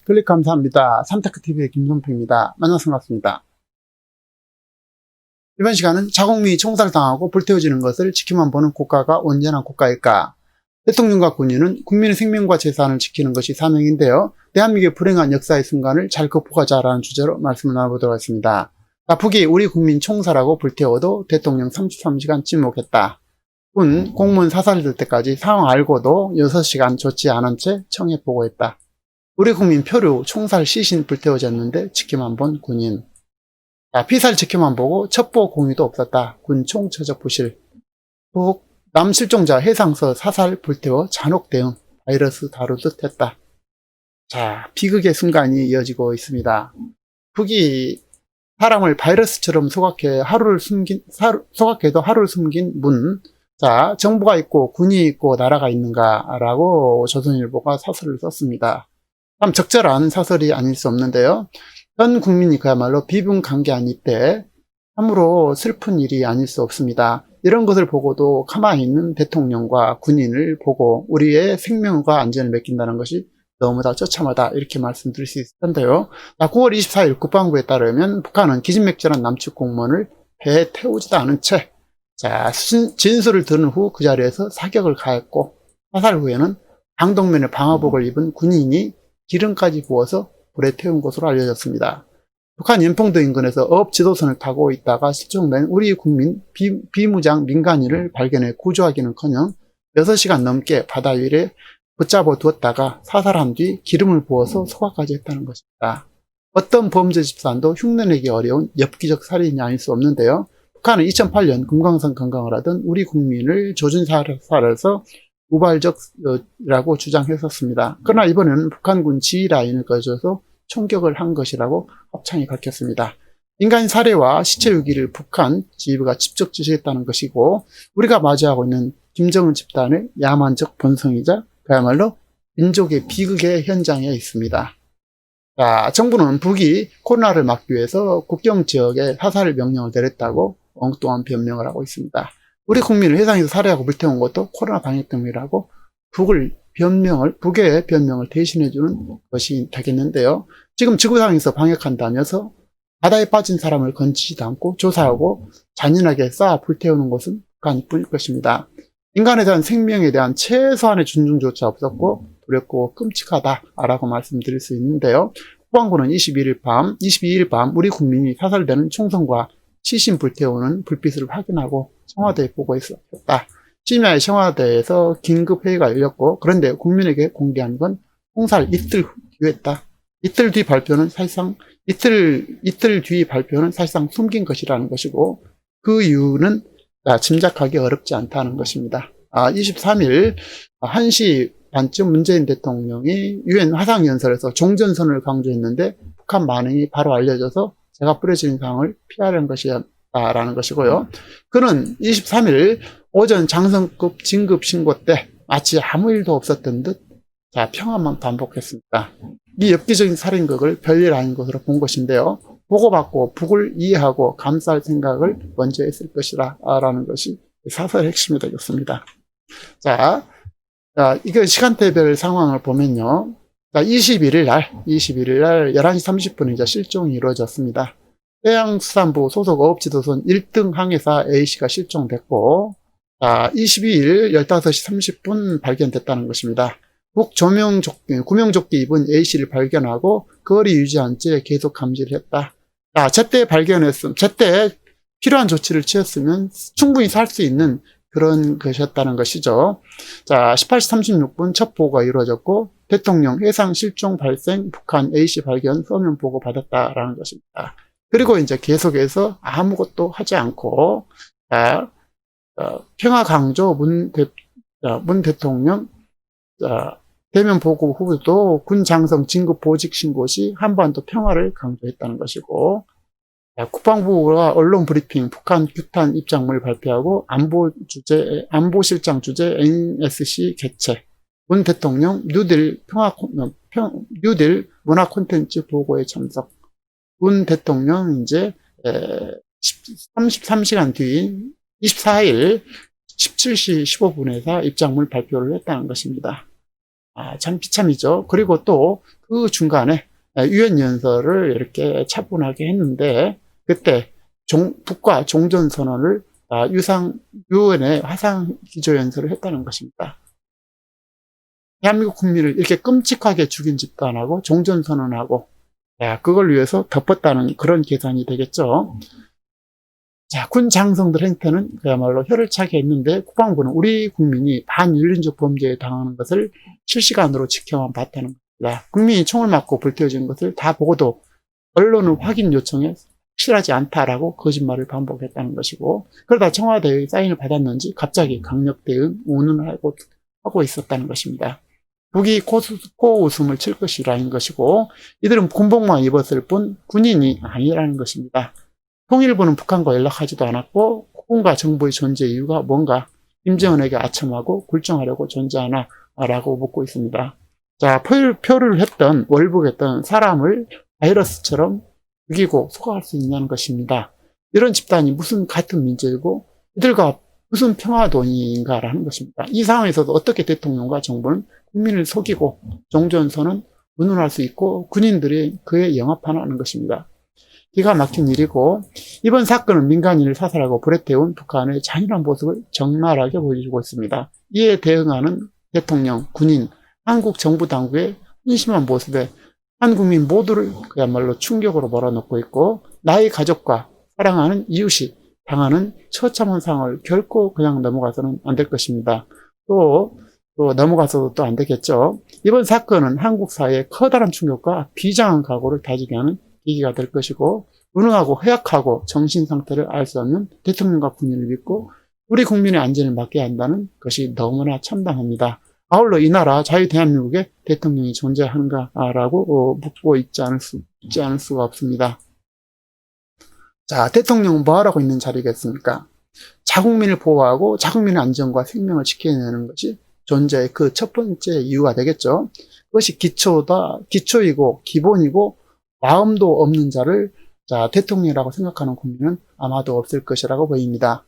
클릭 감사합니다. 삼테크TV의 김선표입니다. 만나서 반갑습니다. 이번 시간은 자국민이 총살당하고 불태워지는 것을 지켜만 보는 국가가 온전한 국가일까? 대통령과 군인은 국민의 생명과 재산을 지키는 것이 사명인데요. 대한민국의 불행한 역사의 순간을 잘 극복하자라는 주제로 말씀을 나눠보도록 하겠습니다. 북이 우리 국민 총살하고 불태워도 대통령 33시간 침묵했다. 군 공무원 사살될 때까지 상황 알고도 6시간 좋지 않은 채 청해 보고했다. 우리 국민 표류 총살 시신 불태워졌는데 지켜만 본 군인. 피살 지켜만 보고 첩보 공유도 없었다. 군 총처적 부실. 북 남실종자 해상서 사살 불태워 잔혹 대응. 바이러스 다루듯 했다. 자, 비극의 순간이 이어지고 있습니다. 북이 사람을 바이러스처럼 소각해도 하루를 숨긴 문. 자, 정부가 있고 군이 있고 나라가 있는가라고 조선일보가 사설을 썼습니다. 참 적절한 사설이 아닐 수 없는데요. 전 국민이 그야말로 비분간개한 이때 참으로 슬픈 일이 아닐 수 없습니다. 이런 것을 보고도 가만히 있는 대통령과 군인을 보고 우리의 생명과 안전을 맡긴다는 것이 너무나 처참하다, 이렇게 말씀드릴 수 있을 텐데요. 9월 24일 국방부에 따르면 북한은 기진맥진한 남측 공무원을 배에 태우지도 않은 채 진술을 들은 후 그 자리에서 사격을 가했고, 사살 후에는 방독면에 방화복을 입은 군인이 기름까지 부어서 불에 태운 것으로 알려졌습니다. 북한 연평도 인근에서 어업 지도선을 타고 있다가 실종된 우리 국민 비무장 민간인을 발견해 구조하기는커녕 6시간 넘게 바다 위에 붙잡아 두었다가 사살한 뒤 기름을 부어서 소각까지 했다는 것입니다. 어떤 범죄 집단도 흉내내기 어려운 엽기적 살인이 아닐 수 없는데요. 북한은 2008년 금강산 관광을 하던 우리 국민을 조준사살해서 우발적이라고 주장했었습니다. 그러나 이번에는 북한군 지휘라인을 거쳐서 총격을 한 것이라고 합창이 밝혔습니다. 인간 살해와 시체 유기를 북한 지휘부가 직접 지시했다는 것이고, 우리가 맞이하고 있는 김정은 집단의 야만적 본성이자 그야말로 민족의 비극의 현장에 있습니다. 자, 정부는 북이 코로나를 막기 위해서 국경 지역에 사살 명령을 내렸다고 엉뚱한 변명을 하고 있습니다. 우리 국민을 해상에서 살해하고 불태운 것도 코로나 방역 때문이라고 북의 변명을 대신해주는 것이 되겠는데요. 지금 지구상에서 방역한다면서 바다에 빠진 사람을 건지지도 않고 조사하고 잔인하게 쌓아 불태우는 것은 북한뿐일 것입니다. 인간에 대한 생명에 대한 최소한의 존중조차 없었고 두렵고 끔찍하다라고 말씀드릴 수 있는데요. 국방부는 22일 밤 우리 국민이 사살되는 총선과 시신 불태우는 불빛을 확인하고 청와대에 보고했었다. 심야에 청와대에서 긴급회의가 열렸고, 그런데 국민에게 공개한 건 총살 이틀 뒤였다. 이틀 뒤 발표는 사실상 숨긴 것이라는 것이고, 그 이유는 짐작하기 어렵지 않다는 것입니다. 23일 1시 반쯤 문재인 대통령이 유엔 화상연설에서 종전선언을 강조했는데 북한 반응이 바로 알려져서 제가 뿌려지는 상황을 피하려는 것이었다라는 것이고요. 그는 23일 오전 장성급 진급 신고 때 마치 아무 일도 없었던 듯 평안만 반복했습니다. 이 엽기적인 살인극을 별일 아닌 것으로 본 것인데요. 보고받고 북을 이해하고 감쌀 생각을 먼저 했을 것이다 라는 것이 사설의 핵심이 되겠습니다. 이거 시간대별 상황을 보면요. 21일 날 11시 30분에 이제 실종이 이루어졌습니다. 해양수산부 소속 어업지도선 1등 항해사 A씨가 실종됐고, 22일 15시 30분 발견됐다는 것입니다. 구명조끼 입은 A씨를 발견하고 거리 유지한 채 계속 감지를 했다. 제때 필요한 조치를 취했으면 충분히 살 수 있는 그런 것이었다는 것이죠. 18시 36분 첫 보고가 이루어졌고, 대통령 해상 실종 발생 북한 A씨 발견 서면 보고 받았다라는 것입니다. 그리고 이제 계속해서 아무것도 하지 않고, 평화 강조 문 대통령, 대면 보고 후도 군 장성 진급 보직 신고 시 한반도 평화를 강조했다는 것이고, 국방부가 언론 브리핑 북한 규탄 입장문을 발표하고 안보실장 주재 NSC 개최, 문 대통령 뉴딜 문화 콘텐츠 보고에 참석, 문 대통령 이제 33시간 뒤인 24일 17시 15분에서 입장문 발표를 했다는 것입니다. 참 비참이죠. 그리고 또 그 중간에 유엔연설을 이렇게 차분하게 했는데, 그때 북과 종전선언을 유엔의 화상기조연설을 했다는 것입니다. 대한민국 국민을 이렇게 끔찍하게 죽인 집단하고 종전선언하고, 그걸 위해서 덮었다는 그런 계산이 되겠죠. 자, 군 장성들 행태는 그야말로 혀를 차게 했는데, 국방부는 우리 국민이 반윤리적 범죄에 당하는 것을 실시간으로 지켜만 봤다는 겁니다. 국민이 총을 맞고 불태워진 것을 다 보고도 언론은 확인 요청에 확실하지 않다라고 거짓말을 반복했다는 것이고, 그러다 청와대의 사인을 받았는지 갑자기 강력 대응 운운을 하고 있었다는 것입니다. 북이 코웃음을 칠 것이라는 것이고, 이들은 군복만 입었을 뿐 군인이 아니라는 것입니다. 통일부는 북한과 연락하지도 않았고, 국군과 정부의 존재 이유가 뭔가 김정은에게 아첨하고 굴종하려고 존재하나 라고 묻고 있습니다. 자, 표를 했던 월북했던 사람을 바이러스처럼 죽이고 소각할 수 있냐는 것입니다. 이런 집단이 무슨 같은 민족이고 이들과 무슨 평화론인가라는 것입니다. 이 상황에서도 어떻게 대통령과 정부는 국민을 속이고 종전선언 운운할 수 있고 군인들이 그에 영합하는 것입니다. 기가 막힌 일이고, 이번 사건은 민간인을 사살하고 불에 태운 북한의 잔인한 모습을 적나라하게 보여주고 있습니다. 이에 대응하는 대통령, 군인, 한국 정부 당국의 한심한 모습에 한 국민 모두를 그야말로 충격으로 몰아넣고 있고, 나의 가족과 사랑하는 이웃이 당하는 처참한 상황을 결코 그냥 넘어가서는 안 될 것입니다. 또 넘어가서도 또 안 되겠죠. 이번 사건은 한국 사회의 커다란 충격과 비장한 각오를 다지게 하는 계기가 될 것이고, 무능하고 허약하고 정신 상태를 알 수 없는 대통령과 군인을 믿고 우리 국민의 안전을 맡겨야 한다는 것이 너무나 참담합니다. 아울러 이 나라 자유 대한민국에 대통령이 존재하는가라고 묻고 있지 않을 수가 없습니다. 자, 대통령은 뭐 하라고 있는 자리겠습니까? 자국민을 보호하고 자국민의 안전과 생명을 지켜내는 것이 존재의 그 첫 번째 이유가 되겠죠. 그것이 기초이고 기본이고 마음도 없는 자를 대통령이라고 생각하는 국민은 아마도 없을 것이라고 보입니다.